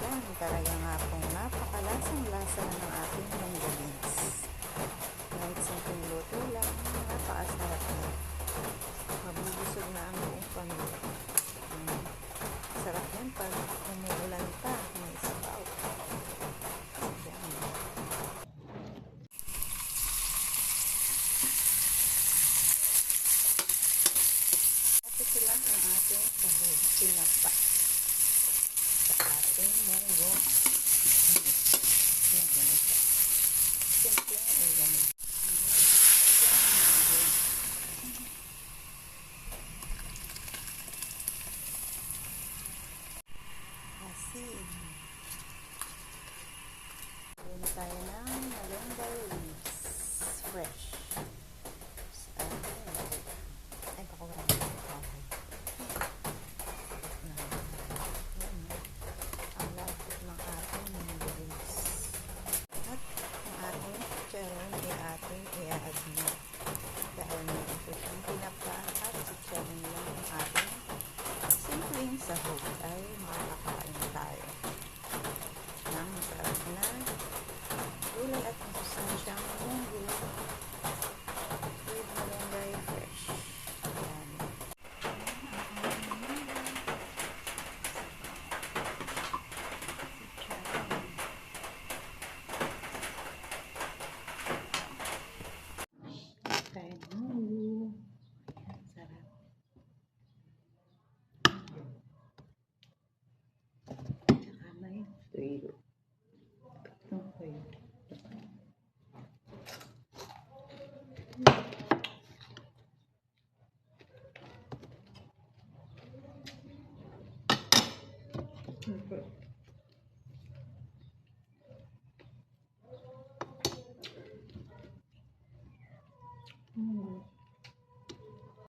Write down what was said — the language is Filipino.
Ayan, talaga nga pong napakalasang-lasa ng ating mongolins. Kahit simpleng luto lang, napakasarap na. Mabubusog na ang buong pamilya. Sarap yan pag umuulan pa, may sabaw. Ayan. Ito lang ang ating sahog, pinapa sa ating munggo. Yan, ganito. Simple ang ulam. Asin. Gawin tayo ng malunggay leaves. Fresh. Ay, baka wala na. Ang lapit ng ating munggolis. At ang ating chicharon ay ating i-add na. Dahil meron po siyang pinapa at chicharon lang ang ating simpleng sahog ay makakain tayo ng masarap na gulay at masustansyang munggo with malunggay fresh. Ayan. Kain munggo. Ayan, sarap. Tsaka may tuyo. Itong tuyo. Okay.